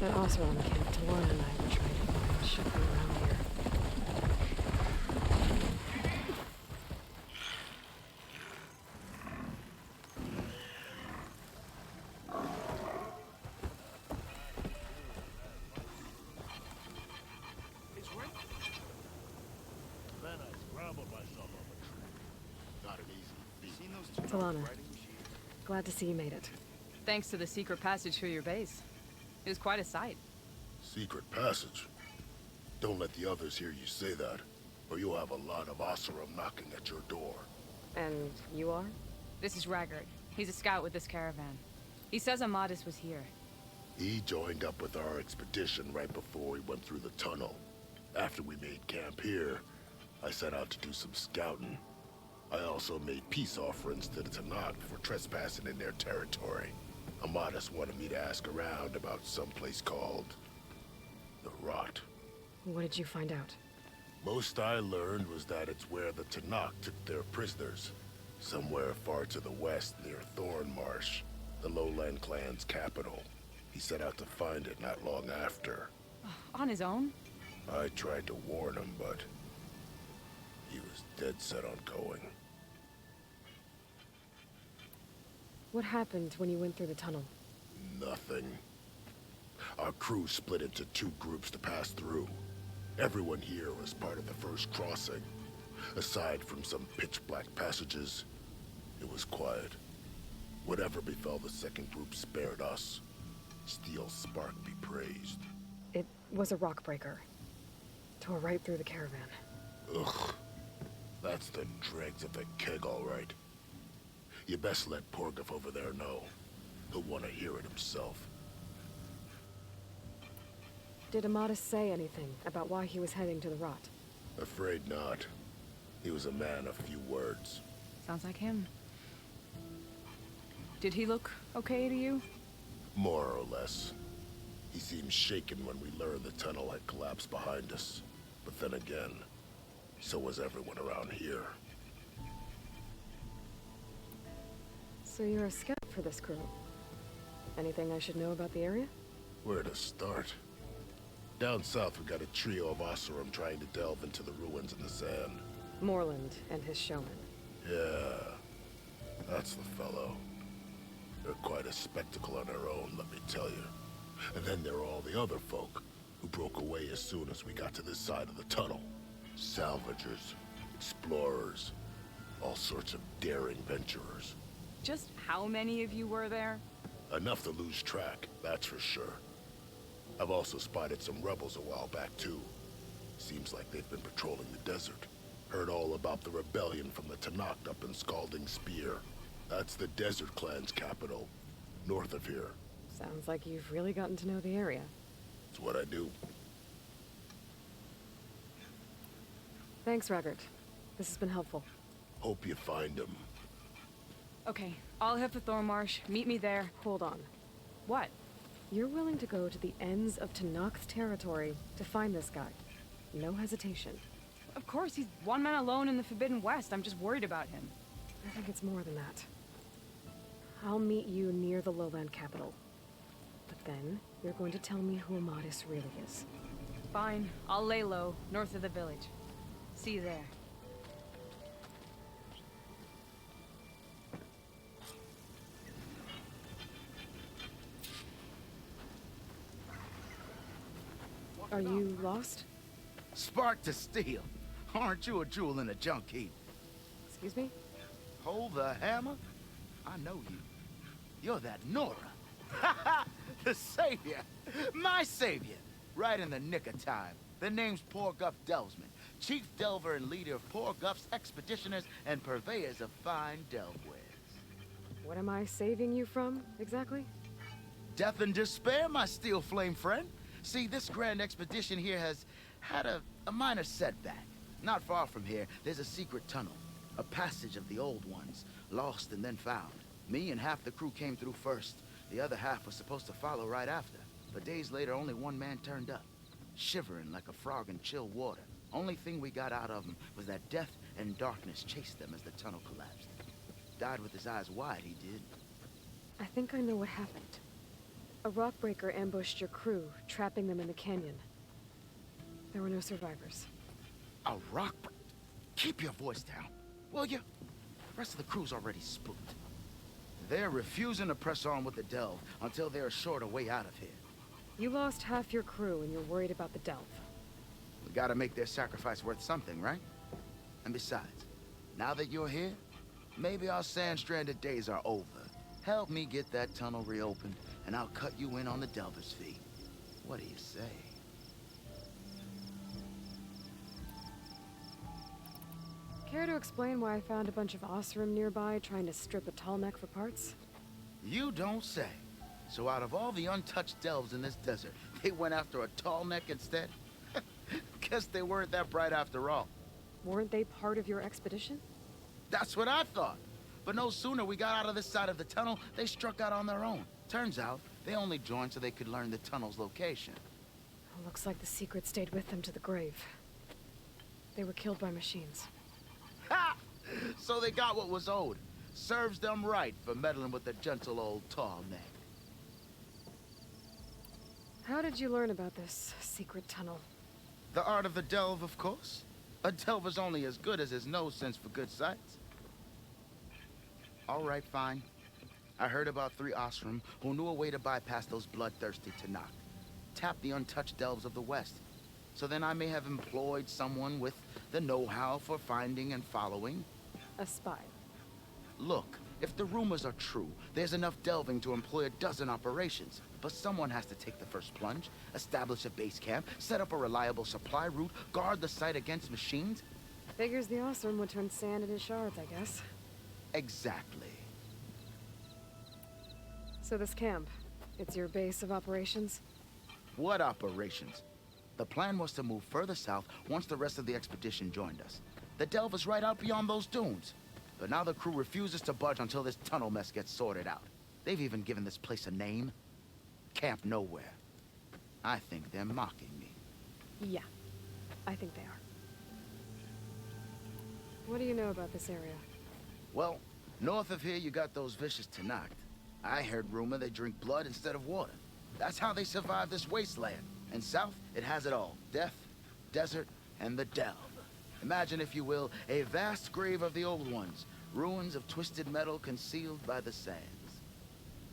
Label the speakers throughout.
Speaker 1: That Oseram camp Talanah and I were trying to find should be around here. Talanah, glad to see you made it.
Speaker 2: Thanks to the secret passage through your base. It was quite a sight.
Speaker 3: Secret passage? Don't let the others hear you say that, or you'll have a lot of Oseram knocking at your door.
Speaker 1: And you are?
Speaker 2: This is Raggart. He's a scout with this caravan. He says Amadis was here.
Speaker 3: He joined up with our expedition right before we went through the tunnel. After we made camp here, I set out to do some scouting. I also made peace offerings to the Talanah for trespassing in their territory. Amadis wanted me to ask around about some place called the Rot.
Speaker 1: What did you find out?
Speaker 3: Most I learned was that it's where the Talanah took their prisoners. Somewhere far to the west near Thornmarsh, the lowland clan's capital. He set out to find it not long after.
Speaker 2: On his own?
Speaker 3: I tried to warn him, but he was dead set on going.
Speaker 1: What happened when you went through the tunnel?
Speaker 3: Nothing. Our crew split into two groups to pass through. Everyone here was part of the first crossing. Aside from some pitch-black passages, it was quiet. Whatever befell the second group spared us. Steel Spark be praised.
Speaker 1: It was a rock breaker. Tore right through the caravan.
Speaker 3: Ugh. That's the dregs of the keg, all right. You best let Porgov over there know. He'll want to hear it himself.
Speaker 1: Did Amadis say anything about why he was heading to the Rot?
Speaker 3: Afraid not. He was a man of few words.
Speaker 2: Sounds like him. Did he look okay to you?
Speaker 3: More or less. He seemed shaken when we learned the tunnel had collapsed behind us. But then again, so was everyone around here.
Speaker 1: So you're a scout for this crew. Anything I should know about the area?
Speaker 3: Where to start? Down south, we got a trio of Oseram trying to delve into the ruins in the sand.
Speaker 1: Moreland and his showman.
Speaker 3: Yeah, that's the fellow. They're quite a spectacle on their own, let me tell you. And then there are all the other folk, who broke away as soon as we got to this side of the tunnel. Salvagers, explorers, all sorts of daring venturers.
Speaker 2: Just how many of you were there?
Speaker 3: Enough to lose track, that's for sure. I've also spotted some rebels a while back, too. Seems like they've been patrolling the desert. Heard all about the rebellion from the Talanah up in Scalding Spear. That's the Desert Clan's capital, north of here.
Speaker 1: Sounds like you've really gotten to know the area.
Speaker 3: It's what I do.
Speaker 1: Thanks, Raggart. This has been helpful.
Speaker 3: Hope you find him.
Speaker 2: Okay, I'll head for Thornmarsh. Meet me there.
Speaker 1: Hold on.
Speaker 2: What?
Speaker 1: You're willing to go to the ends of Tanakh's territory to find this guy. No hesitation.
Speaker 2: Of course, he's one man alone in the Forbidden West. I'm just worried about him.
Speaker 1: I think it's more than that. I'll meet you near the lowland capital. But then, you're going to tell me who Amadis really is.
Speaker 2: Fine. I'll lay low, north of the village. See you there.
Speaker 1: Are you lost?
Speaker 4: Spark to steel. Aren't you a jewel in a junk heap?
Speaker 1: Excuse me?
Speaker 4: Hold the hammer? I know you. You're that Nora. Ha ha! The savior! My savior! Right in the nick of time. The name's Porguff Delvesman, chief delver and leader of Porguff's expeditioners and purveyors of fine delvewares.
Speaker 1: What am I saving you from, exactly?
Speaker 4: Death and despair, my steel flame friend. See, this grand expedition here has had a minor setback. Not far from here, there's a secret tunnel. A passage of the old ones, lost and then found. Me and half the crew came through first. The other half was supposed to follow right after. But days later, only one man turned up. Shivering like a frog in chill water. Only thing we got out of him was that death and darkness chased them as the tunnel collapsed. Died with his eyes wide, he did.
Speaker 1: I think I know what happened. A rockbreaker ambushed your crew, trapping them in the canyon. There were no survivors.
Speaker 4: A rock... Keep your voice down, will you? The rest of the crew's already spooked. They're refusing to press on with the delve until they're assured a way out of here.
Speaker 1: You lost half your crew and you're worried about the delve.
Speaker 4: We gotta make their sacrifice worth something, right? And besides, now that you're here, maybe our sand-stranded days are over. Help me get that tunnel reopened, and I'll cut you in on the delver's fee. What do you say?
Speaker 1: Care to explain why I found a bunch of Osram nearby trying to strip a tall neck for parts?
Speaker 4: You don't say. So out of all the untouched delves in this desert, they went after a tall neck instead? Guess they weren't that bright after all.
Speaker 1: Weren't they part of your expedition?
Speaker 4: That's what I thought. But no sooner we got out of this side of the tunnel, they struck out on their own. Turns out, they only joined so they could learn the tunnel's location.
Speaker 1: Looks like the secret stayed with them to the grave. They were killed by machines.
Speaker 4: Ha! So they got what was owed. Serves them right for meddling with the gentle old tall neck.
Speaker 1: How did you learn about this secret tunnel?
Speaker 4: The art of the delve, of course. A delver's only as good as his nose sense for good sights. All right, fine. I heard about 3 Osram who knew a way to bypass those bloodthirsty Talanah. Tap the untouched delves of the West. So then I may have employed someone with the know-how for finding and following.
Speaker 1: A spy.
Speaker 4: Look, if the rumors are true, there's enough delving to employ a dozen operations. But someone has to take the first plunge, establish a base camp, set up a reliable supply route, guard the site against machines.
Speaker 1: Figures the Osram would turn sand into shards, I guess.
Speaker 4: Exactly.
Speaker 1: So this camp, it's your base of operations?
Speaker 4: What operations? The plan was to move further south once the rest of the expedition joined us. The delve is right out beyond those dunes. But now the crew refuses to budge until this tunnel mess gets sorted out. They've even given this place a name. Camp Nowhere. I think they're mocking me.
Speaker 1: Yeah, I think they are. What do you know about this area?
Speaker 4: Well, north of here you got those vicious Talanah. I heard rumor they drink blood instead of water. That's how they survive this wasteland. And south, it has it all. Death, desert, and the delve. Imagine, if you will, a vast grave of the old ones. Ruins of twisted metal concealed by the sands.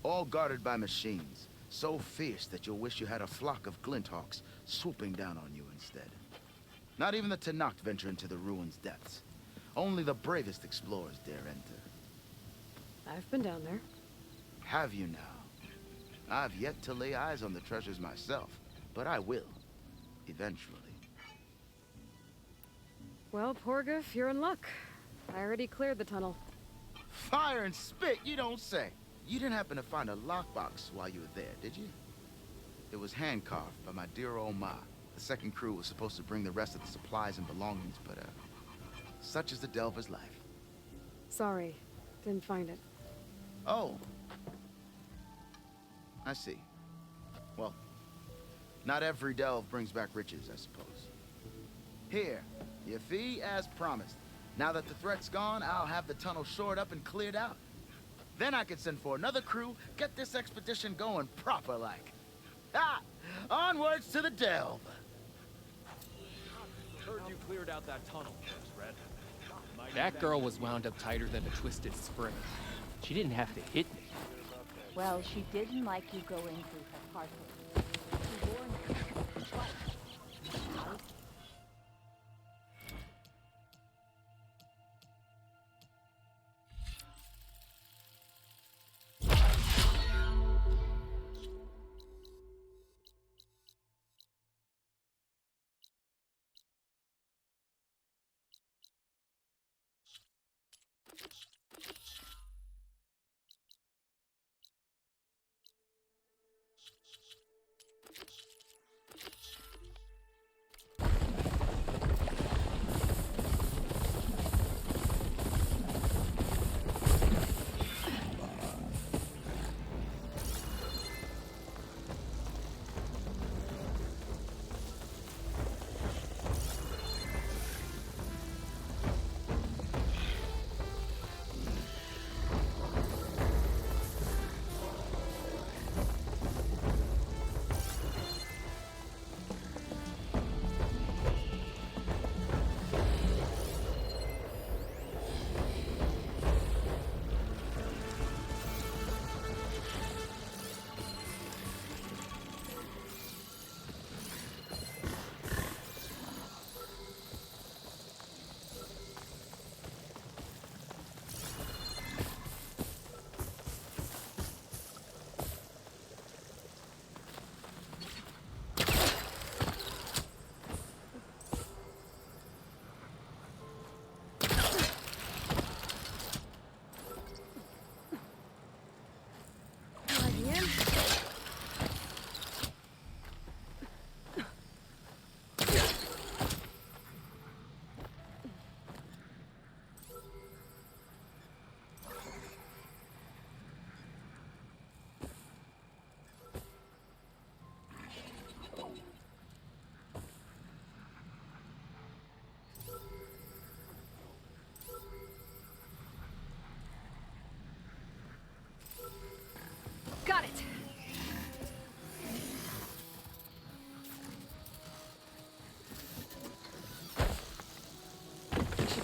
Speaker 4: All guarded by machines. So fierce that you'll wish you had a flock of glinthawks swooping down on you instead. Not even the Talanah venture into the ruins' depths. Only the bravest explorers dare enter.
Speaker 1: I've been down there.
Speaker 4: Have you now? I've yet to lay eyes on the treasures myself, but I will. Eventually.
Speaker 1: Well, Porgif, you're in luck. I already cleared the tunnel.
Speaker 4: Fire and spit, you don't say. You didn't happen to find a lockbox while you were there, did you? It was hand-carved by my dear old Ma. The second crew was supposed to bring the rest of the supplies and belongings, but, such is the delver's life.
Speaker 1: Sorry, didn't find it.
Speaker 4: Oh. I see. Well, not every delve brings back riches, I suppose. Here, your fee as promised. Now that the threat's gone, I'll have the tunnel shored up and cleared out. Then I can send for another crew, get this expedition going proper-like. Ha! Onwards to the delve!
Speaker 5: Heard you cleared out that tunnel first, Red.
Speaker 6: That girl was wound up tighter than a twisted spring. She didn't have to hit me.
Speaker 7: Well, she didn't like you going through her heart. She warned you twice.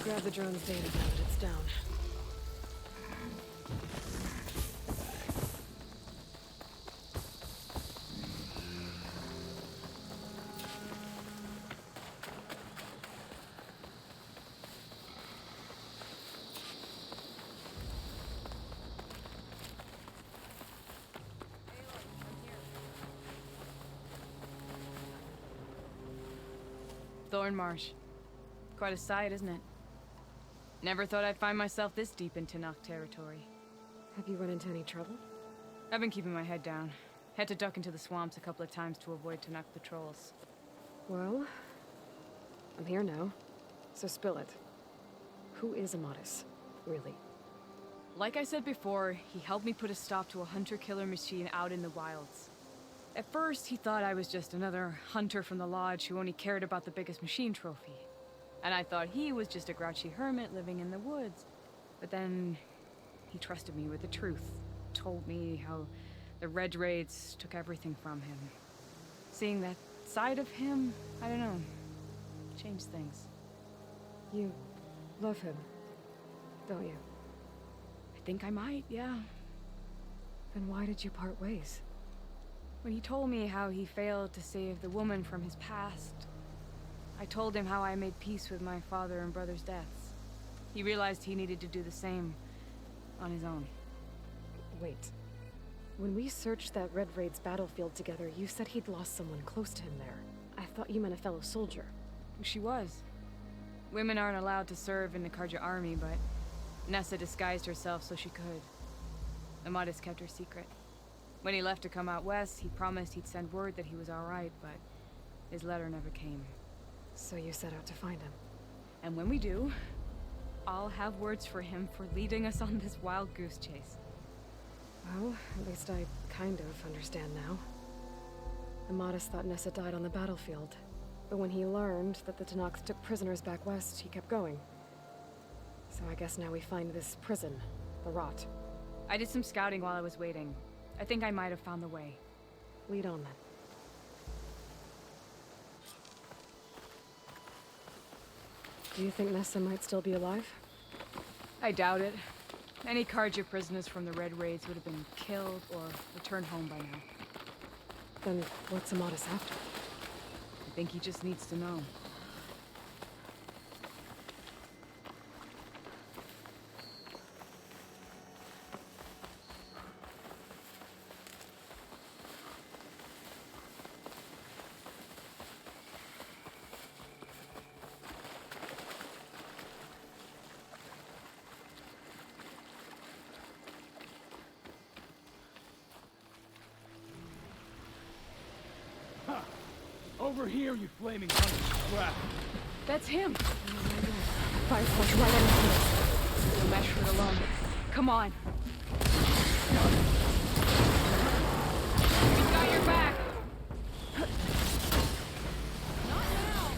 Speaker 1: Grab the drone's data now that it's down.
Speaker 2: Thornmarsh. Quite a sight, isn't it? Never thought I'd find myself this deep into Tanakh territory.
Speaker 1: Have you run into any trouble?
Speaker 2: I've been keeping my head down. Had to duck into the swamps a couple of times to avoid Tanakh patrols.
Speaker 1: Well, I'm here now, so spill it. Who is Amadis, really?
Speaker 2: Like I said before, he helped me put a stop to a hunter-killer machine out in the wilds. At first, he thought I was just another hunter from the lodge who only cared about the biggest machine trophy. And I thought he was just a grouchy hermit living in the woods. But then, he trusted me with the truth. Told me how the Red Raids took everything from him. Seeing that side of him, I don't know, changed things.
Speaker 1: You love him, don't you?
Speaker 2: I think I might, yeah.
Speaker 1: Then why did you part ways?
Speaker 2: When he told me how he failed to save the woman from his past, I told him how I made peace with my father and brother's deaths. He realized he needed to do the same on his own.
Speaker 1: Wait. When we searched that Red Raid's battlefield together, you said he'd lost someone close to him there. I thought you meant a fellow soldier.
Speaker 2: She was. Women aren't allowed to serve in the Karja army, but Nessa disguised herself so she could. Amadis kept her secret. When he left to come out west, he promised he'd send word that he was all right, but his letter never came.
Speaker 1: So you set out to find him.
Speaker 2: And when we do, I'll have words for him for leading us on this wild goose chase.
Speaker 1: Well, at least I kind of understand now. Amadis thought Nessa died on the battlefield, but when he learned that the Tanakhs took prisoners back west, he kept going. So I guess now we find this prison, the Rot.
Speaker 2: I did some scouting while I was waiting. I think I might have found the way.
Speaker 1: Lead on then. Do you think Nessa might still be alive?
Speaker 2: I doubt it. Any Karja prisoners from the Red Raids would have been killed or returned home by now.
Speaker 1: Then what's Amadis after?
Speaker 2: I think he just needs to know.
Speaker 5: Over here, you flaming hunk of crap.
Speaker 2: That's him!
Speaker 1: Fire flush right on his heels.
Speaker 2: We'll mesh it alone. Come on. We got your back! Not now!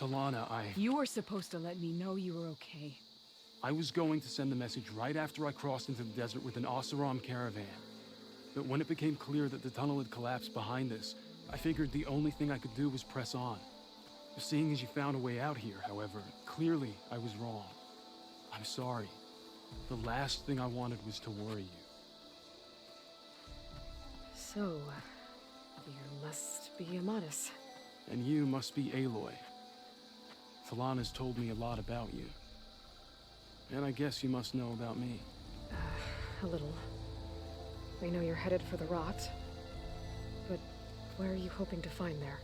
Speaker 5: Talanah,
Speaker 2: You were supposed to let me know you were okay.
Speaker 5: I was going to send the message right after I crossed into the desert with an Oseram caravan. But when it became clear that the tunnel had collapsed behind us, I figured the only thing I could do was press on. Seeing as you found a way out here, however, clearly I was wrong. I'm sorry. The last thing I wanted was to worry you.
Speaker 1: So, you must be Amadis.
Speaker 5: And you must be Aloy. Talanah's told me a lot about you. And I guess you must know about me.
Speaker 1: A little. We know you're headed for the rot. But where are you hoping to find there?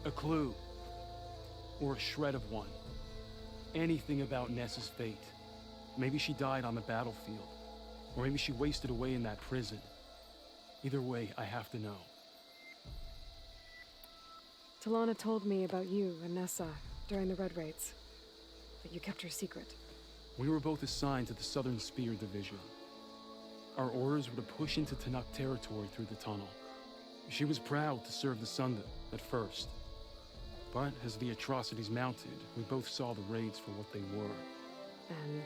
Speaker 5: A clue. Or a shred of one. Anything about Nessa's fate. Maybe she died on the battlefield. Or maybe she wasted away in that prison. Either way, I have to know.
Speaker 1: Talanah told me about you and Nessa during the Red Raids. But you kept her secret.
Speaker 5: We were both assigned to the Southern Spear Division. Our orders were to push into Tanakh territory through the tunnel. She was proud to serve the Sunda at first. But as the atrocities mounted, we both saw the raids for what they were.
Speaker 1: And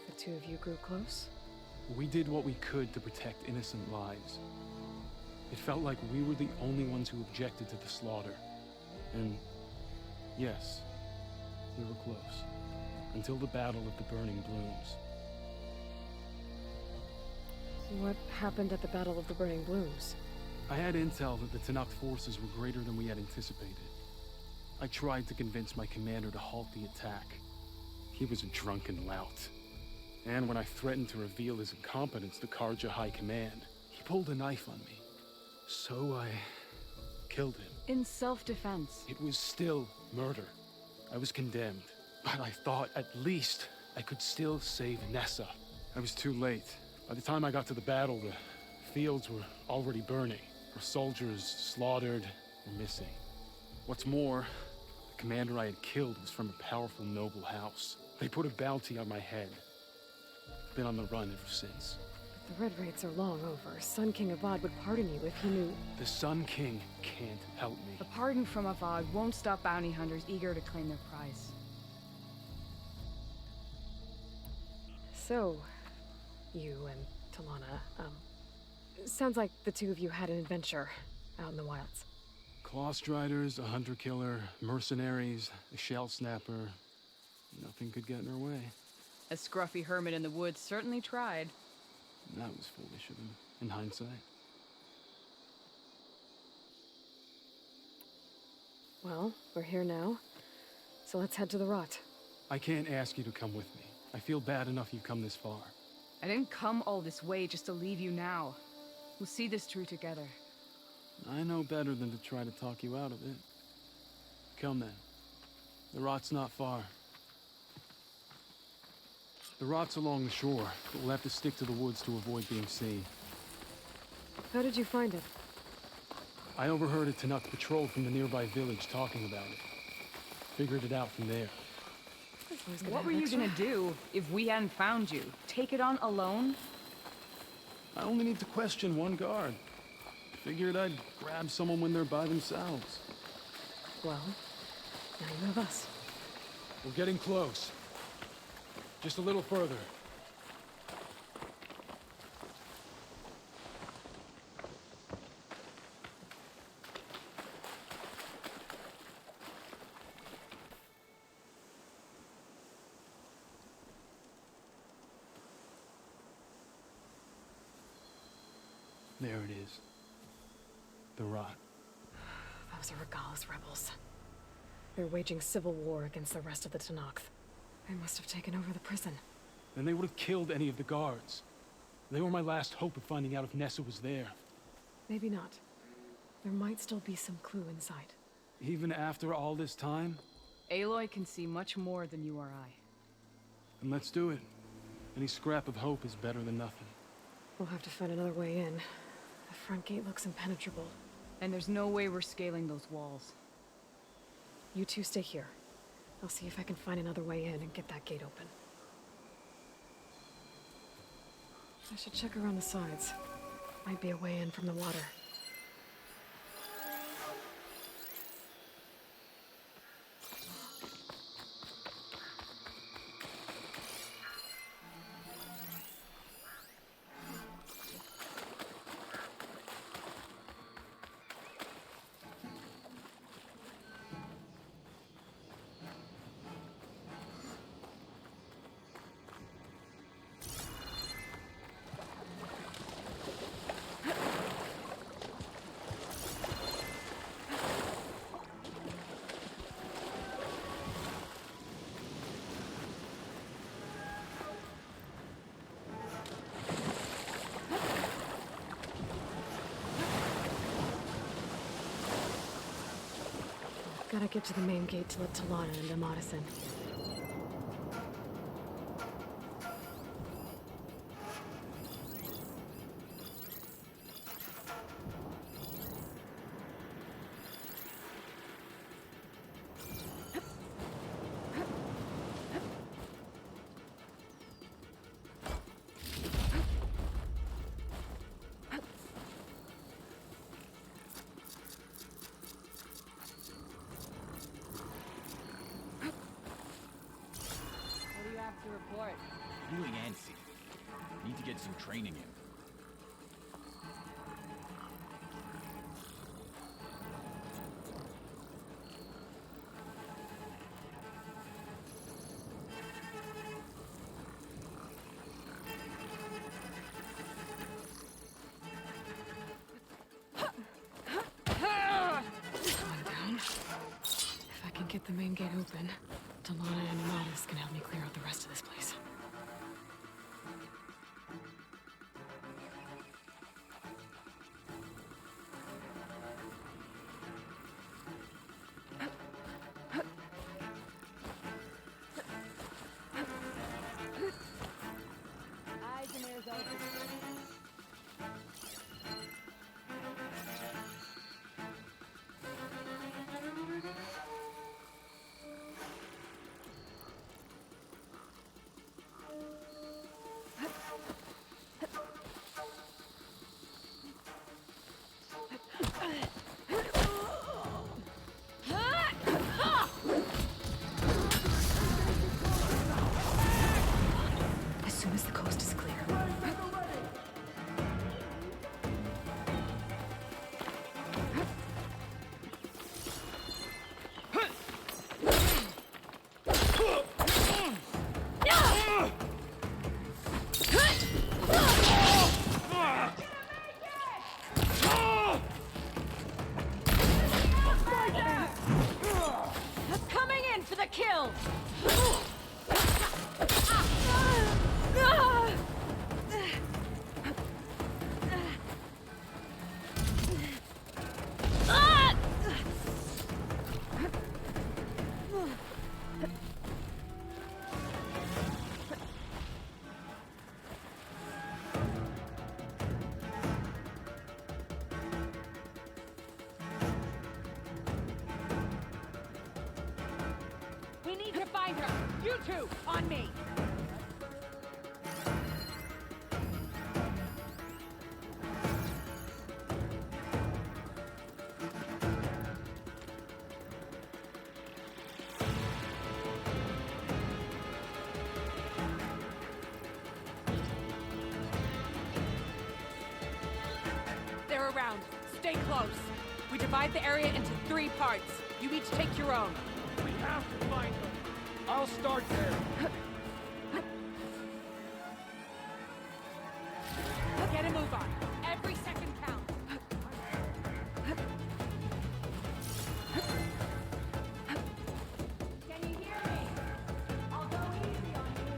Speaker 1: the two of you grew close?
Speaker 5: We did what we could to protect innocent lives. It felt like we were the only ones who objected to the slaughter. And yes, we were close. Until the Battle of the Burning Blooms.
Speaker 1: What happened at the Battle of the Burning Blooms?
Speaker 5: I had intel that the Tanakh forces were greater than we had anticipated. I tried to convince my commander to halt the attack. He was a drunken lout. And when I threatened to reveal his incompetence to Karja High Command, he pulled a knife on me. So I killed him.
Speaker 2: In self-defense.
Speaker 5: It was still murder. I was condemned. But I thought at least I could still save Nessa. I was too late. By the time I got to the battle, the fields were already burning. Our soldiers slaughtered or missing. What's more, the commander I had killed was from a powerful noble house. They put a bounty on my head. I've been on the run ever since.
Speaker 1: But the Red Raids are long over. Sun King Avad would pardon you if he knew.
Speaker 5: The Sun King can't help me.
Speaker 2: A pardon from Avad won't stop bounty hunters eager to claim their prize.
Speaker 1: So, you and Talanah, sounds like the two of you had an adventure out in the wilds.
Speaker 5: Claw Striders, a hunter-killer, mercenaries, a shell snapper. Nothing could get in our way.
Speaker 2: A scruffy hermit in the woods certainly tried.
Speaker 5: That was foolish of him, in hindsight.
Speaker 1: Well, we're here now, so let's head to the rot.
Speaker 5: I can't ask you to come with me. I feel bad enough you've come this far.
Speaker 2: I didn't come all this way just to leave you now. We'll see this through together.
Speaker 5: I know better than to try to talk you out of it. Come then. The rot's not far. The rot's along the shore, but we'll have to stick to the woods to avoid being seen.
Speaker 1: How did you find it?
Speaker 5: I overheard a Tanakh patrol from the nearby village talking about it. Figured it out from there.
Speaker 2: What were you gonna do if we hadn't found you? Take it on alone?
Speaker 5: I only need to question one guard. Figured I'd grab someone when they're by themselves.
Speaker 1: Well, now you have us.
Speaker 5: We're getting close. Just a little further. There it is. The rot.
Speaker 1: Those are Regal's rebels. They're waging civil war against the rest of the Tanakh. They must have taken over the prison.
Speaker 5: Then they would have killed any of the guards. They were my last hope of finding out if Nessa was there.
Speaker 1: Maybe not. There might still be some clue inside.
Speaker 5: Even after all this time?
Speaker 2: Aloy can see much more than you or I.
Speaker 5: Then let's do it. Any scrap of hope is better than nothing.
Speaker 1: We'll have to find another way in. The front gate looks impenetrable.
Speaker 2: And there's no way we're scaling those walls.
Speaker 1: You two stay here. I'll see if I can find another way in and get that gate open. I should check around the sides. Might be a way in from the water. Gotta get to the main gate to let Talanah and Amatis in.
Speaker 7: To report.
Speaker 8: Feeling antsy. Need to get some training in.
Speaker 1: If I can get the main gate open, Talanah and Amatis can help me clear out the rest of this place.
Speaker 7: Eyes and ears open.
Speaker 1: As soon as the coast is clear.
Speaker 7: Coming in for the kill! We need to find her! You two, on me!
Speaker 2: They're around. Stay close. We divide the area into 3 parts. You each take your own.
Speaker 5: We have to find them. I'll start there.
Speaker 2: Get a move on. Every second counts.
Speaker 7: Can you hear me? I'll go easy on you.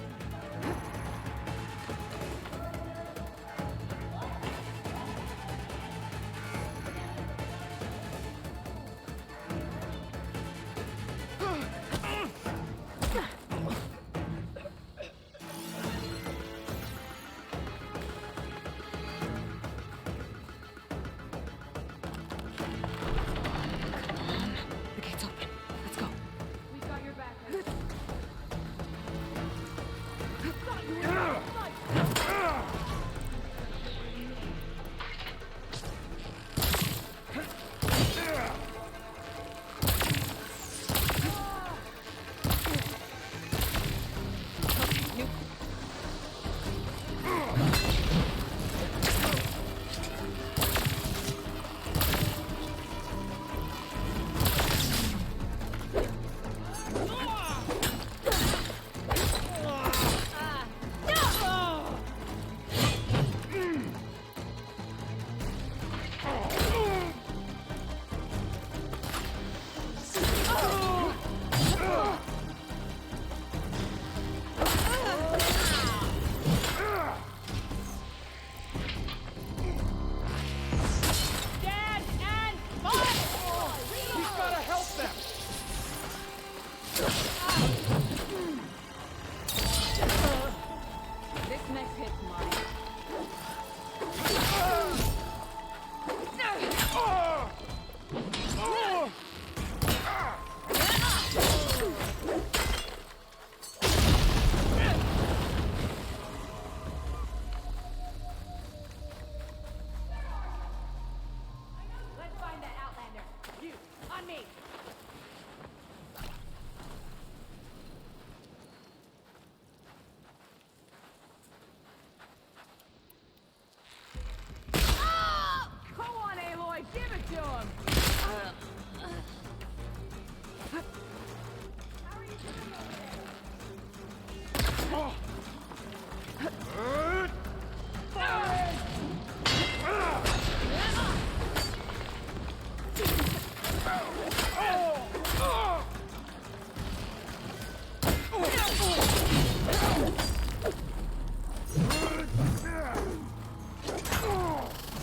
Speaker 2: show him.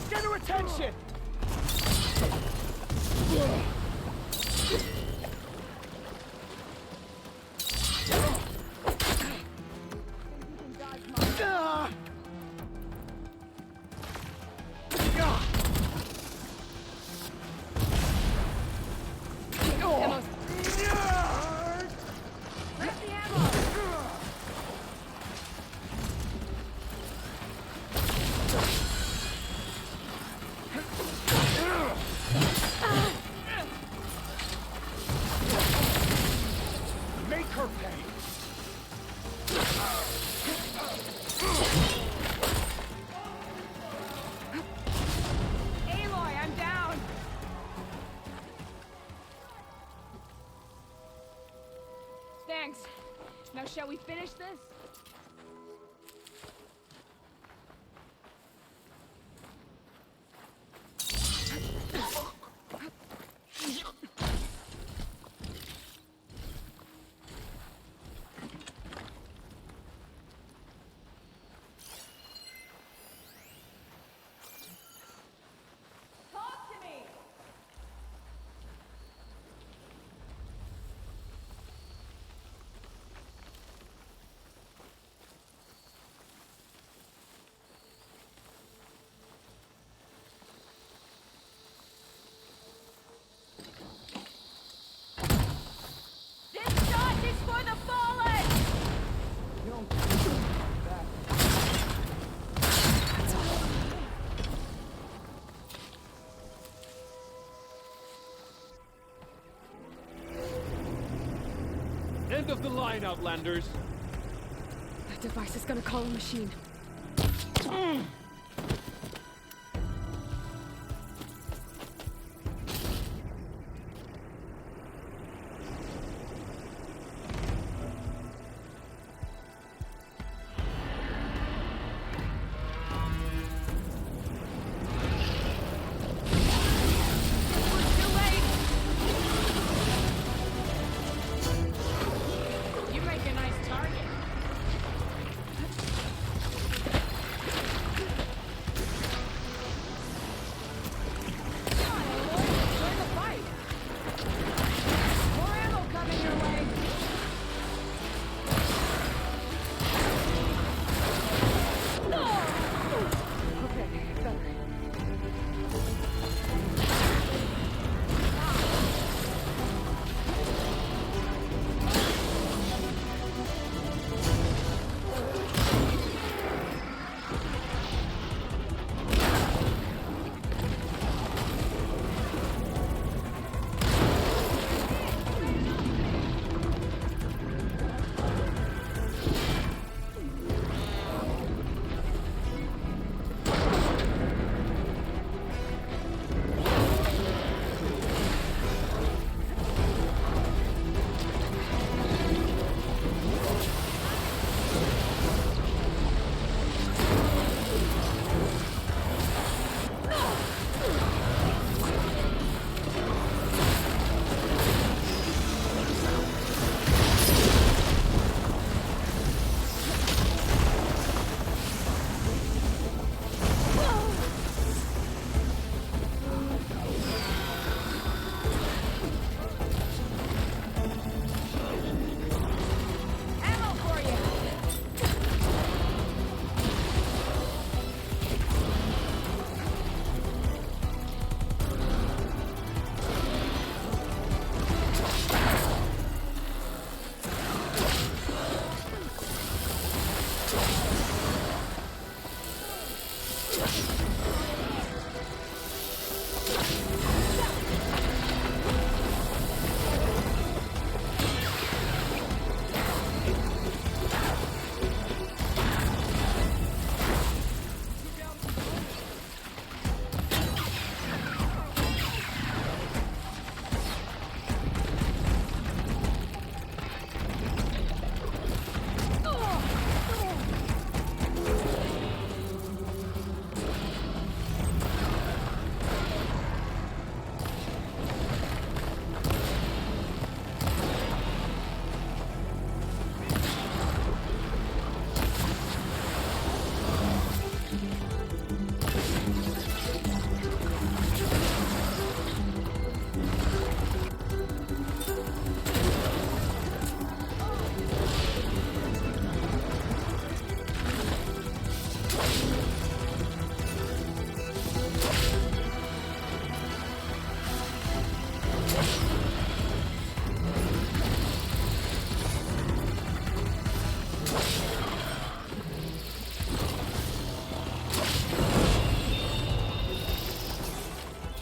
Speaker 6: Get her attention! Make her pay!
Speaker 2: Aloy, I'm down. Thanks. Now shall we finish this? Talk to me! This shot is for the fallen!
Speaker 5: End of the line, Outlanders.
Speaker 1: That device is gonna call a machine.
Speaker 2: Too late! You make a nice target. Come on, Aloy, join the fight. More ammo coming your way.
Speaker 1: Okay, better.
Speaker 2: Ammo for you.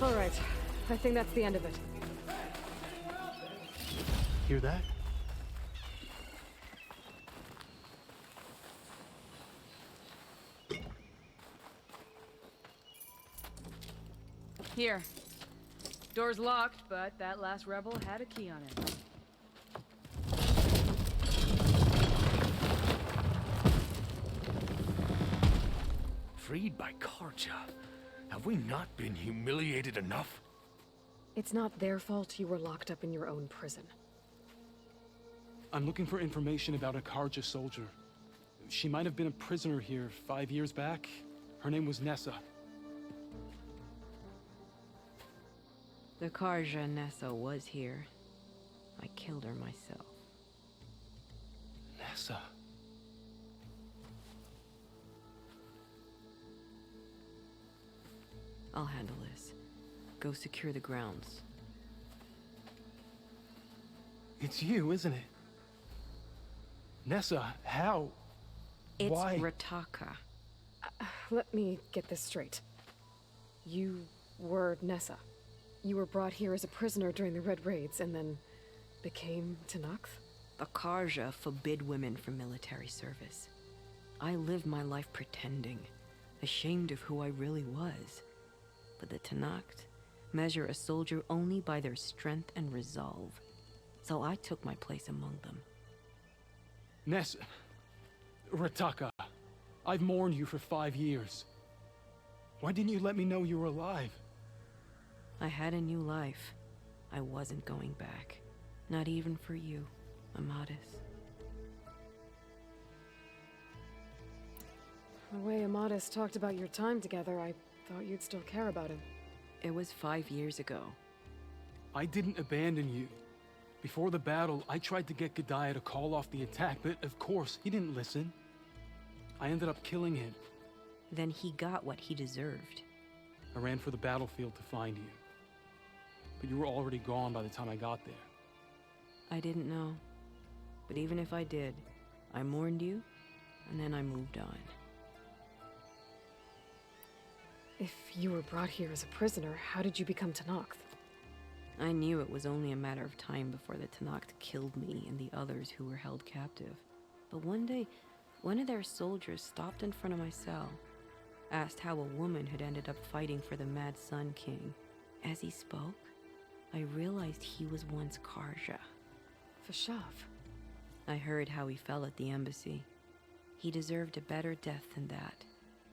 Speaker 1: All right. I think that's the end of it.
Speaker 5: Hear that?
Speaker 2: Here. Door's locked, but that last rebel had a key on it.
Speaker 9: Freed by Karja. Have we not been humiliated enough?
Speaker 1: It's not their fault you were locked up in your own prison.
Speaker 5: I'm looking for information about a Karja soldier. She might have been a prisoner here 5 years back. Her name was Nessa.
Speaker 10: The Karja Nessa was here. I killed her myself.
Speaker 5: Nessa.
Speaker 10: I'll handle this. Go secure the grounds.
Speaker 5: It's you, isn't it? Nessa, how?
Speaker 10: It's
Speaker 5: Why?
Speaker 10: Rataka.
Speaker 1: Let me get this straight. You were Nessa. You were brought here as a prisoner during the Red Raids and then became Tenakth?
Speaker 10: The Karja forbid women from military service. I lived my life pretending, ashamed of who I really was. But the Tenakth measure a soldier only by their strength and resolve. So I took my place among them.
Speaker 5: Nessa. Rataka. I've mourned you for 5 years. Why didn't you let me know you were alive?
Speaker 10: I had a new life. I wasn't going back. Not even for you, Amadis.
Speaker 1: The way Amadis talked about your time together, I thought you'd still care about him.
Speaker 10: It was 5 years ago.
Speaker 5: I didn't abandon you. Before the battle, I tried to get G'daiah to call off the attack, but of course, he didn't listen. I ended up killing him.
Speaker 10: Then he got what he deserved.
Speaker 5: I ran for the battlefield to find you. But you were already gone by the time I got there.
Speaker 10: I didn't know. But even if I did, I mourned you, and then I moved on.
Speaker 1: If you were brought here as a prisoner, how did you become Tenakth?
Speaker 10: I knew it was only a matter of time before the Tenakth killed me and the others who were held captive. But one day, one of their soldiers stopped in front of my cell, asked how a woman had ended up fighting for the Mad Sun King. As he spoke, I realized he was once Karja.
Speaker 1: Fashav.
Speaker 10: I heard how he fell at the embassy. He deserved a better death than that.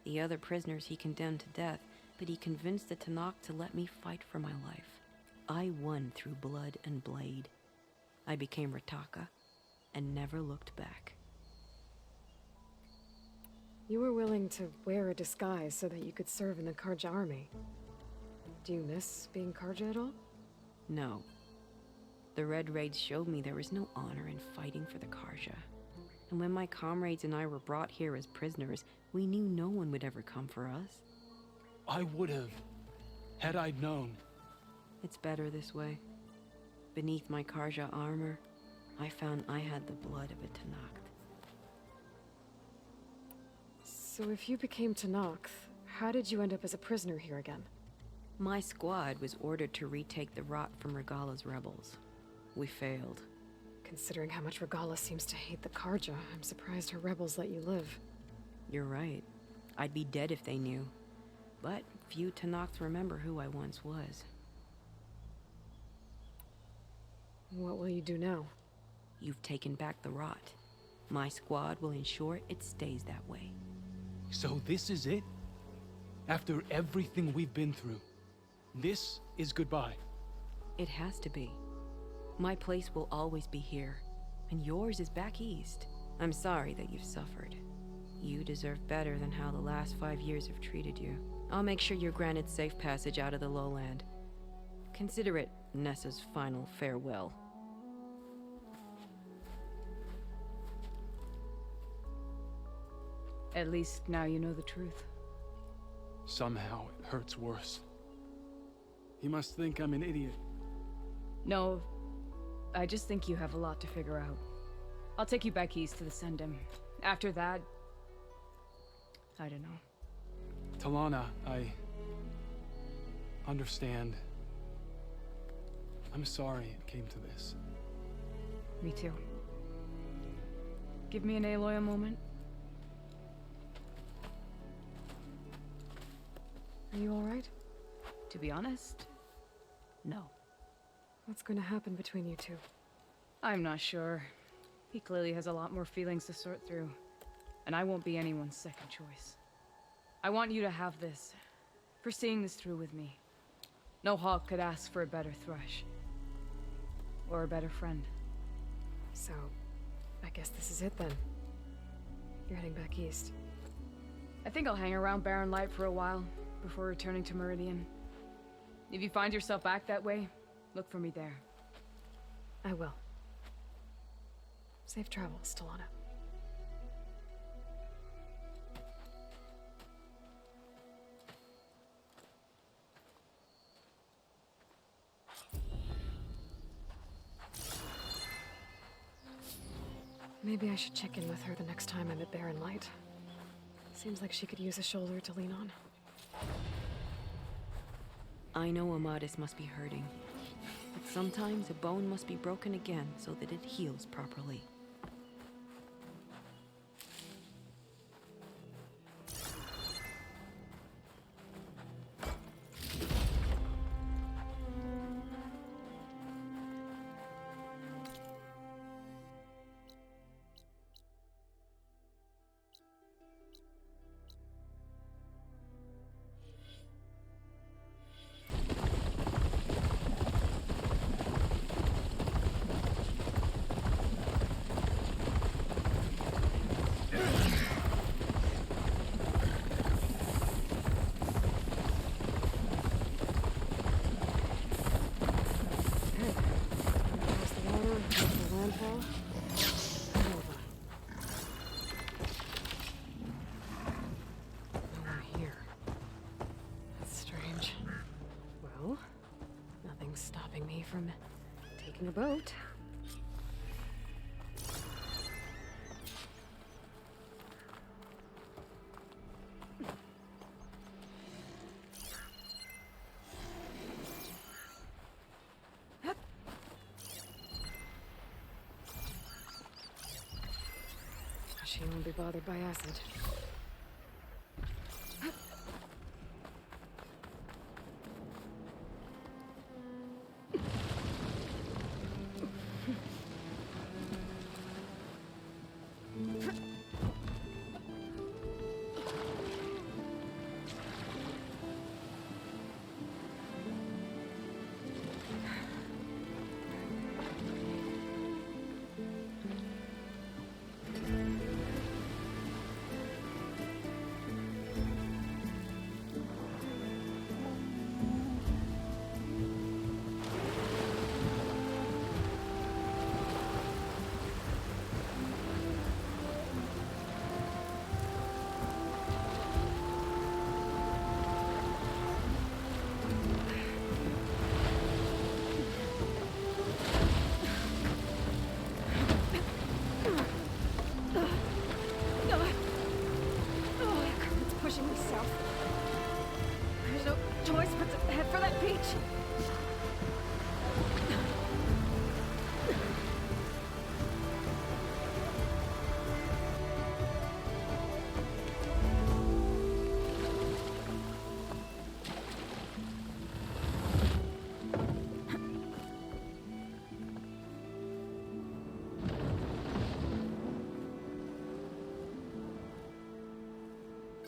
Speaker 10: The other prisoners he condemned to death, but he convinced the Tenakth to let me fight for my life. I won through blood and blade. I became Rataka and never looked back.
Speaker 1: You were willing to wear a disguise so that you could serve in the Karja army. Do you miss being Karja at all?
Speaker 10: No. The Red Raids showed me there was no honor in fighting for the Karja. And when my comrades and I were brought here as prisoners, we knew no one would ever come for us.
Speaker 5: I would have, had I known.
Speaker 10: It's better this way. Beneath my Karja armor, I found I had the blood of a Tenakth.
Speaker 1: So if you became Tenakth, how did you end up as a prisoner here again?
Speaker 10: My squad was ordered to retake the Rot from Regala's rebels. We failed.
Speaker 1: Considering how much Regala seems to hate the Karja, I'm surprised her rebels let you live.
Speaker 10: You're right. I'd be dead if they knew. But few Tenakths remember who I once was.
Speaker 1: What will you do now?
Speaker 10: You've taken back the Rot. My squad will ensure it stays that way.
Speaker 5: So this is it? After everything we've been through, this is goodbye.
Speaker 10: It has to be. My place will always be here, and yours is back east. I'm sorry that you've suffered. You deserve better than how the last 5 years have treated you. I'll make sure you're granted safe passage out of the lowland. Consider it Nessa's final farewell.
Speaker 2: At least now you know the truth.
Speaker 5: Somehow it hurts worse. He must think I'm an idiot.
Speaker 2: No, I just think you have a lot to figure out. I'll take you back east to the Sendem. After that, I don't know.
Speaker 5: Talanah, understand. I'm sorry it came to this.
Speaker 2: Me too. Give me an Aloy a moment.
Speaker 1: Are you alright?
Speaker 2: To be honest, no.
Speaker 1: What's going to happen between you two?
Speaker 2: I'm not sure. He clearly has a lot more feelings to sort through, and I won't be anyone's second choice. I want you to have this, for seeing this through with me. No hawk could ask for a better thrush. Or a better friend.
Speaker 1: So, I guess this is it then. You're heading back east.
Speaker 2: I think I'll hang around Barren Light for a while, before returning to Meridian. If you find yourself back that way, look for me there.
Speaker 1: I will. Safe travels, Talanah. Maybe I should check in with her the next time I'm at Barren Light. Seems like she could use a shoulder to lean on.
Speaker 10: I know Amadis must be hurting, but sometimes a bone must be broken again so that it heals properly.
Speaker 1: From taking a boat. She won't be bothered by acid.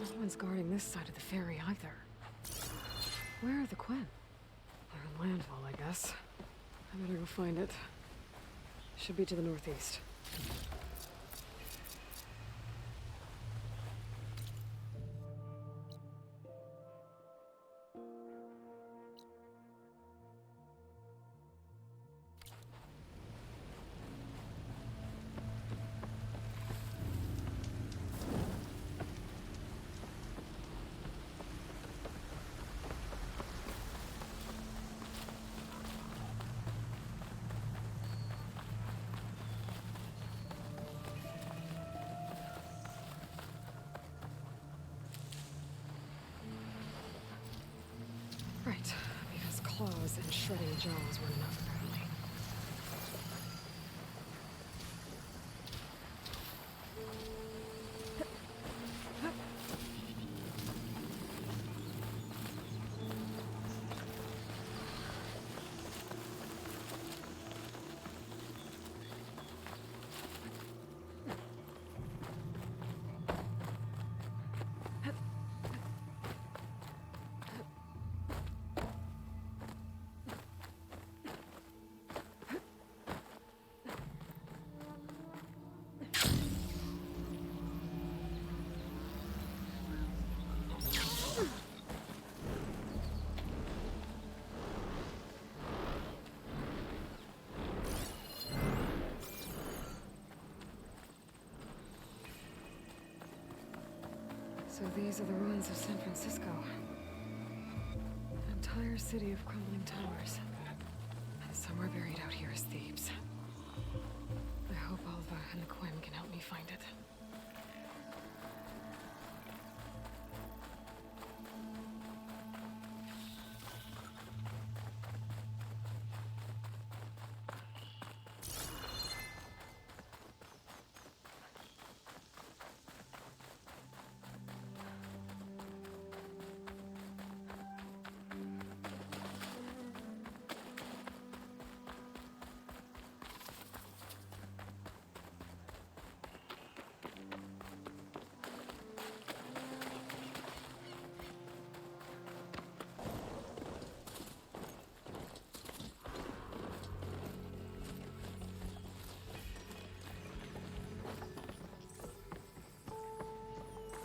Speaker 1: No one's guarding this side of the ferry either. Where are the Quen? They're in Landfall, I guess. I better go find it. Should be to the northeast. claws and shredding jaws weren't enough, apparently. So these are the ruins of San Francisco. An entire city of crumbling towers. And somewhere buried out here is Thebes. I hope Alva and Quinn can help me find it.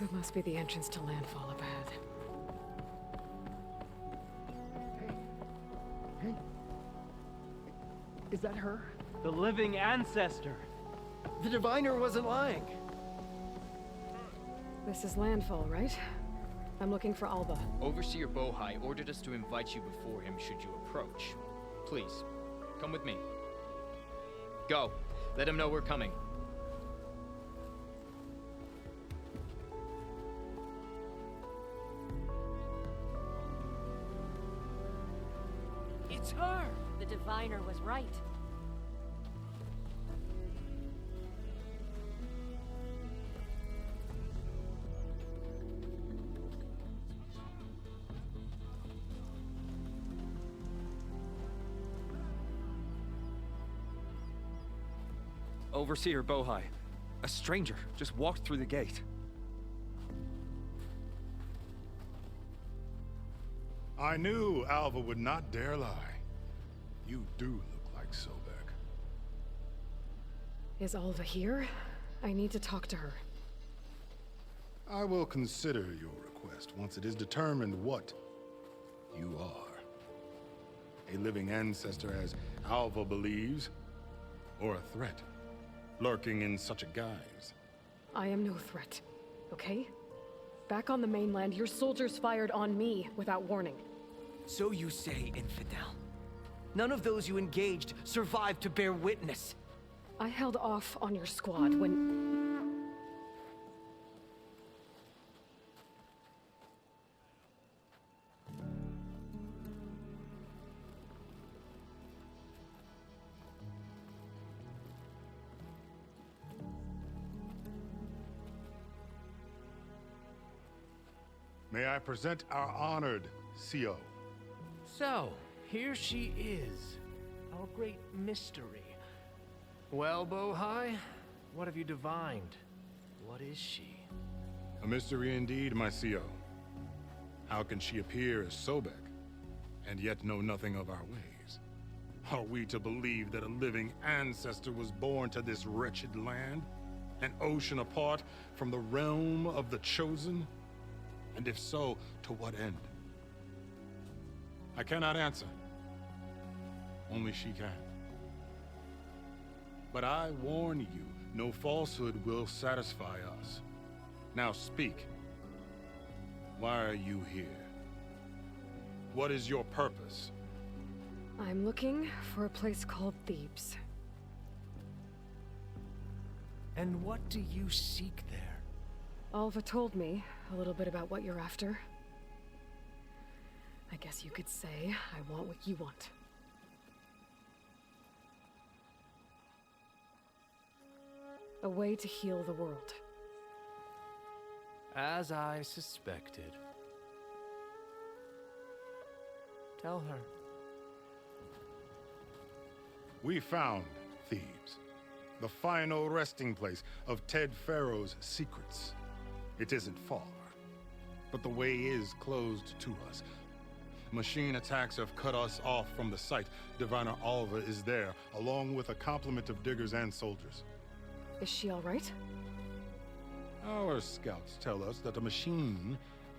Speaker 1: That must be the entrance to landfall up ahead.
Speaker 11: Hey. Is that her? The living ancestor. The diviner wasn't lying.
Speaker 1: This is landfall, right? I'm looking for Alva.
Speaker 6: Overseer Bohai ordered us to invite you before him should you approach. Please, come with me. Go. Let him know we're coming.
Speaker 11: It's her!
Speaker 7: The diviner was right.
Speaker 12: Overseer Bohai. A stranger just walked through the gate.
Speaker 3: I knew Alva would not dare lie. You do look like Sobek.
Speaker 1: Is Alva here? I need to talk to her.
Speaker 3: I will consider your request once it is determined what you are. A living ancestor, as Alva believes, or a threat, lurking in such a guise.
Speaker 1: I am no threat, okay? Back on the mainland, your soldiers fired on me without warning.
Speaker 11: So you say, infidel. None of those you engaged survived to bear witness.
Speaker 1: I held off on your squad when...
Speaker 3: May I present our honored CO?
Speaker 11: So, here she is, our great mystery. Well, Bohai, what have you divined? What is she?
Speaker 3: A mystery indeed, my CO. How can she appear as Sobek, and yet know nothing of our ways? Are we to believe that a living ancestor was born to this wretched land? An ocean apart from the realm of the Chosen? And if so, to what end? I cannot answer. Only she can. But I warn you, no falsehood will satisfy us. Now speak. Why are you here? What is your purpose?
Speaker 1: I'm looking for a place called Thebes.
Speaker 11: And what do you seek there?
Speaker 1: Alva told me a little bit about what you're after. I guess you could say I want what you want. A way to heal the world.
Speaker 11: As I suspected. Tell her.
Speaker 13: We found Thebes, the final resting place of Ted Pharaoh's secrets. It isn't far, but the way is closed to us. Machine attacks have cut us off from the site. Diviner Alva is there, along with a complement of diggers and soldiers.
Speaker 1: Is she all right?
Speaker 13: Our scouts tell us that a machine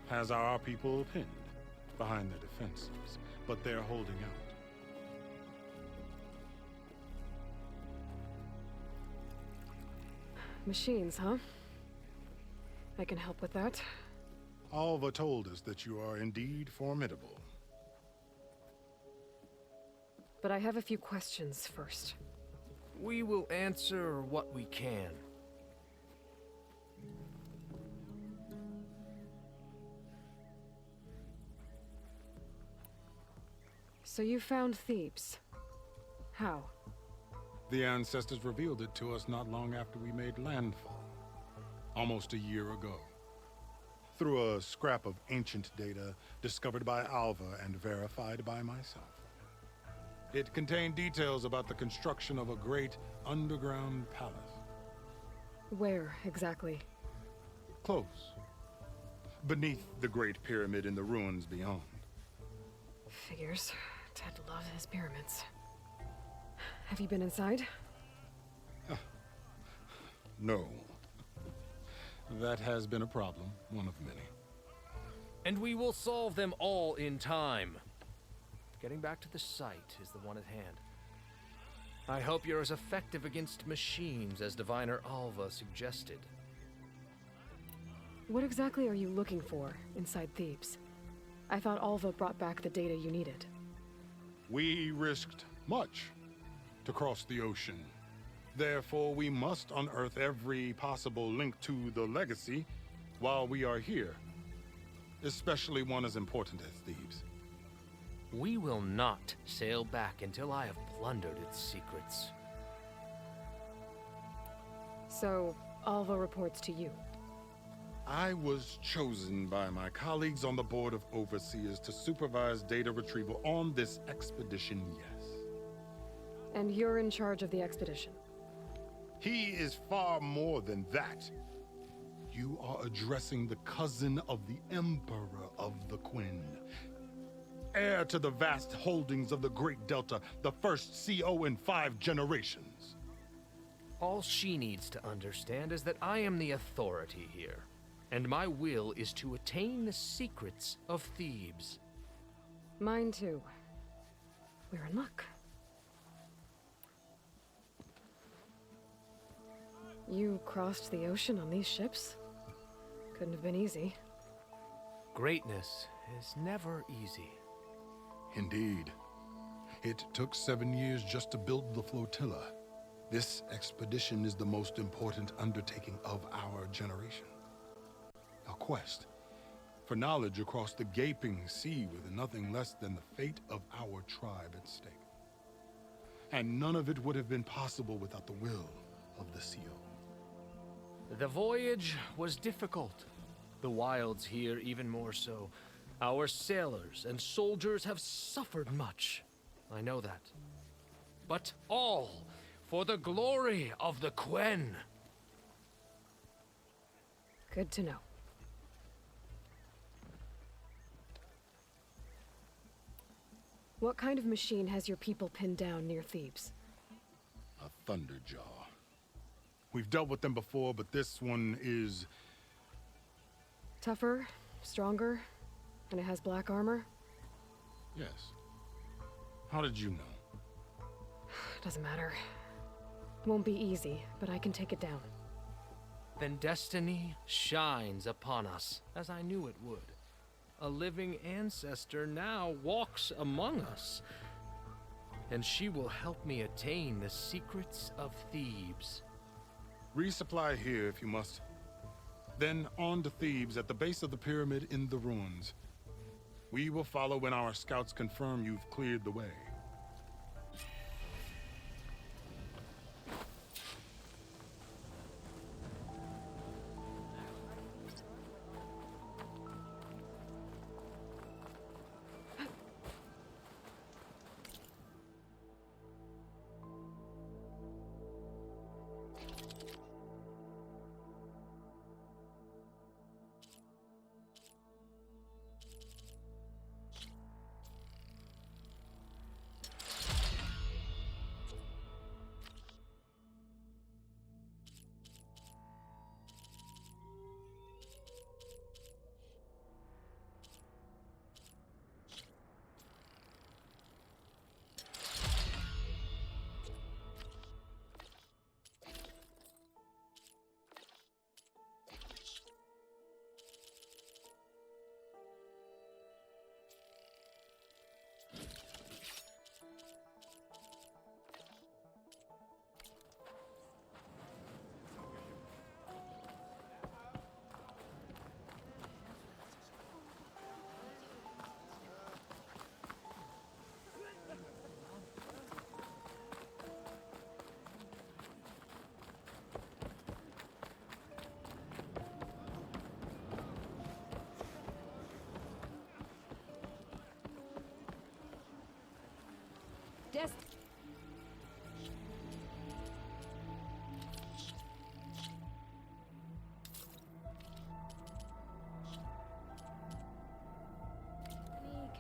Speaker 13: has our people pinned behind their defenses, but they're holding out.
Speaker 1: Machines, huh? I can help with that.
Speaker 13: Alva told us that you are indeed formidable.
Speaker 1: But I have a few questions first.
Speaker 11: We will answer what we can.
Speaker 1: So you found Thebes. How?
Speaker 13: The ancestors revealed it to us not long after we made landfall. Almost a year ago. Through a scrap of ancient data discovered by Alva and verified by myself. It contained details about the construction of a great underground palace.
Speaker 1: Where, exactly?
Speaker 13: Close. Beneath the Great Pyramid in the ruins beyond.
Speaker 1: Figures. Ted loves his pyramids. Have you been inside?
Speaker 13: No. That has been a problem, one of many.
Speaker 11: And we will solve them all in time. Getting back to the site is the one at hand. I hope you're as effective against machines as Diviner Alva suggested.
Speaker 1: What exactly are you looking for inside Thebes? I thought Alva brought back the data you needed.
Speaker 13: We risked much to cross the ocean. Therefore, we must unearth every possible link to the legacy while we are here. Especially one as important as Thebes.
Speaker 11: We will not sail back until I have plundered its secrets.
Speaker 1: So, Alva reports to you.
Speaker 13: I was chosen by my colleagues on the Board of Overseers to supervise data retrieval on this expedition, yes.
Speaker 1: And you're in charge of the expedition?
Speaker 13: He is far more than that. You are addressing the cousin of the Emperor of the Quinn. Heir to the vast holdings of the Great Delta, the first CO in 5 generations.
Speaker 11: All she needs to understand is that I am the authority here, and my will is to attain the secrets of Thebes.
Speaker 1: Mine too. We're in luck. You crossed the ocean on these ships? Couldn't have been easy.
Speaker 11: Greatness is never easy.
Speaker 13: Indeed. It took 7 years just to build the flotilla. This expedition is the most important undertaking of our generation. A quest for knowledge across the gaping sea with nothing less than the fate of our tribe at stake. And none of it would have been possible without the will of the CO.
Speaker 11: The voyage was difficult. The wilds here even more so. Our sailors and soldiers have suffered much. I know that. But all for the glory of the Quen.
Speaker 1: Good to know. What kind of machine has your people pinned down near Thebes?
Speaker 13: A Thunderjaw. We've dealt with them before, but this one is...
Speaker 1: Tougher, stronger, and it has black armor?
Speaker 13: Yes. How did you know?
Speaker 1: Doesn't matter. Won't be easy, but I can take it down.
Speaker 11: Then destiny shines upon us, as I knew it would. A living ancestor now walks among us, and she will help me attain the secrets of Thebes.
Speaker 13: Resupply here if you must. Then on to Thebes at the base of the pyramid in the ruins. We will follow when our scouts confirm you've cleared the way.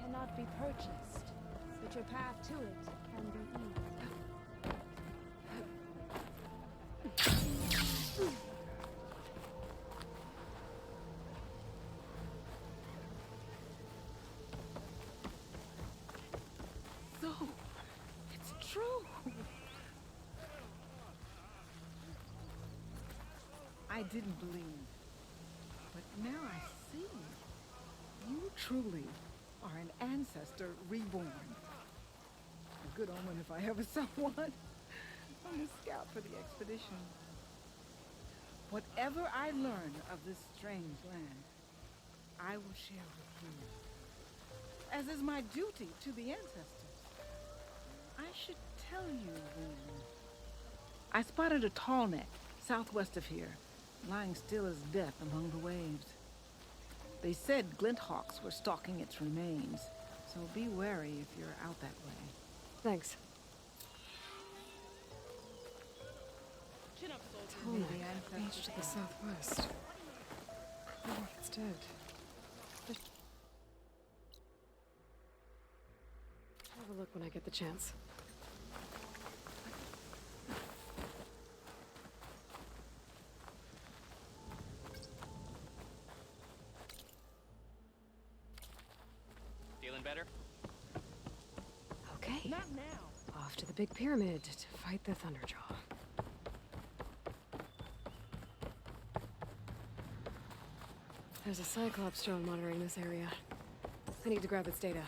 Speaker 7: Cannot be purchased, but your path to it can be easy.
Speaker 14: So, it's true. I didn't believe, but now I see. You truly are an ancestor reborn. A good omen if I ever saw one. I'm a scout for the expedition. Whatever I learn of this strange land, I will share with you. As is my duty to the ancestors. I should tell you when. I spotted a tall neck southwest of here, lying still as death among the waves. They said glinthawks were stalking its remains, so be wary if you're out that way.
Speaker 1: Thanks. Talanah, beach to the southwest. I think it's dead. I'll have a look when I get the chance.
Speaker 6: Feeling better?
Speaker 1: Okay.
Speaker 14: Not now.
Speaker 1: Off to the big pyramid to fight the Thunderjaw. There's a Cyclops drone monitoring this area. I need to grab its data.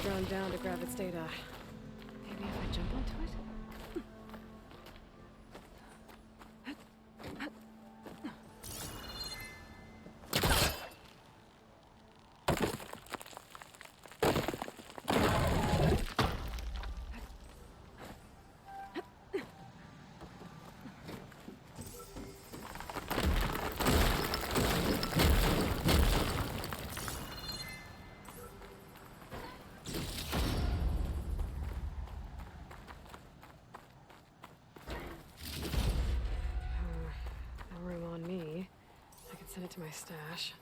Speaker 1: drone down to grab its data.
Speaker 10: Maybe if I jump onto it?
Speaker 1: No room on me. I could send it to my stash.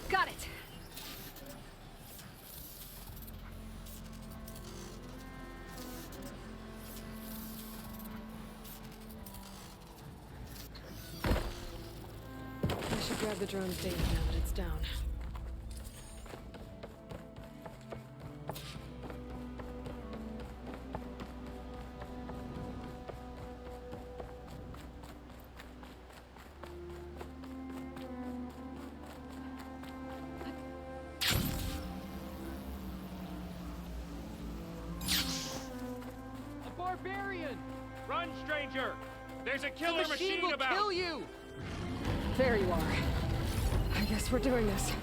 Speaker 1: Got it! I should grab the drone's data now that it's down.
Speaker 11: Barbarian! Run, stranger! There's a killer machine will
Speaker 1: about!
Speaker 11: Kill you!
Speaker 1: There you are. I guess we're doing this.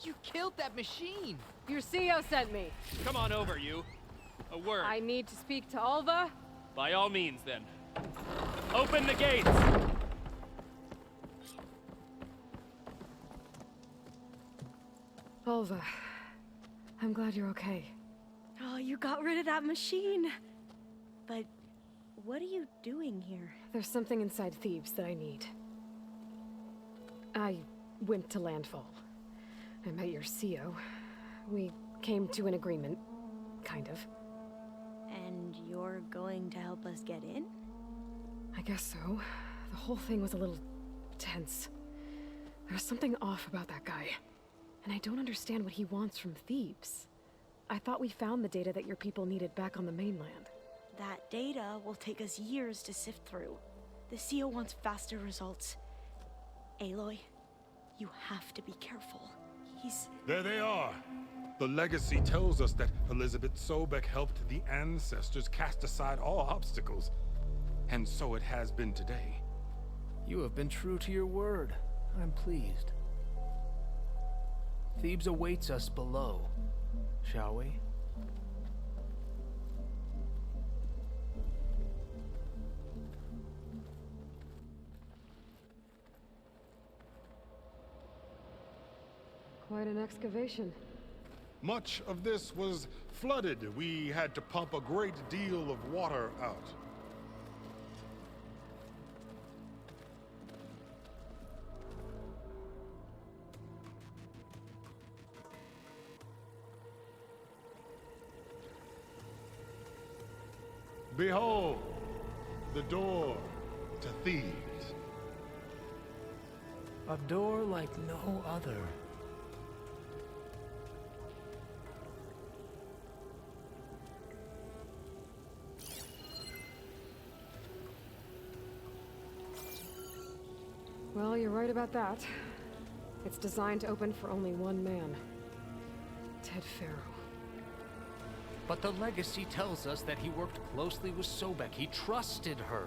Speaker 6: You killed that machine!
Speaker 1: Your CEO sent me.
Speaker 15: Come on over, you. A word.
Speaker 1: I need to speak to Alva.
Speaker 15: By all means, then. Open the gates!
Speaker 1: Alva, I'm glad you're okay.
Speaker 16: Oh, you got rid of that machine. But what are you doing here?
Speaker 1: There's something inside Thebes that I need. I went to landfall. I met your CEO. We came to an agreement, kind of.
Speaker 16: And you're going to help us get in?
Speaker 1: I guess so. The whole thing was a little tense. There was something off about that guy. And I don't understand what he wants from Thebes. I thought we found the data that your people needed back on the mainland.
Speaker 16: That data will take us years to sift through. The CEO wants faster results. Aloy, you have to be careful.
Speaker 13: There they are. The legacy tells us that Elizabeth Sobek helped the ancestors cast aside all obstacles. And so it has been today.
Speaker 11: You have been true to your word. I'm pleased. Thebes awaits us below, shall we?
Speaker 1: Quite an excavation.
Speaker 13: Much of this was flooded. We had to pump a great deal of water out. Behold, the door to Thebes.
Speaker 11: A door like no other.
Speaker 1: Well, you're right about that. It's designed to open for only one man. Ted Pharaoh.
Speaker 11: But the legacy tells us that he worked closely with Sobek. He trusted her.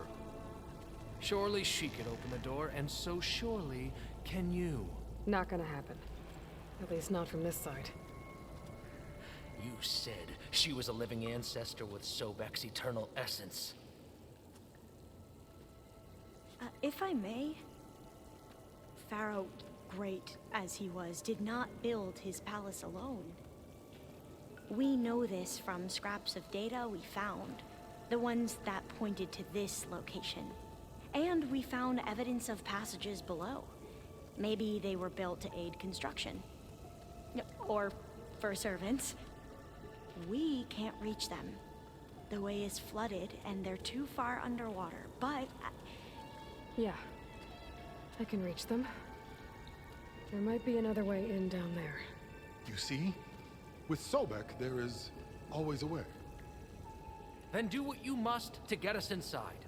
Speaker 11: Surely she could open the door, and so surely can you.
Speaker 1: Not gonna happen. At least not from this side.
Speaker 11: You said she was a living ancestor with Sobek's eternal essence.
Speaker 16: If I may, Pharaoh, great as he was, did not build his palace alone. We know this from scraps of data we found, the ones that pointed to this location. And we found evidence of passages below. Maybe they were built to aid construction. Or for servants. We can't reach them. The way is flooded and they're too far underwater, but...
Speaker 1: Yeah, I can reach them. There might be another way in down there.
Speaker 13: You see? With Sobek, there is always a way.
Speaker 11: Then do what you must to get us inside.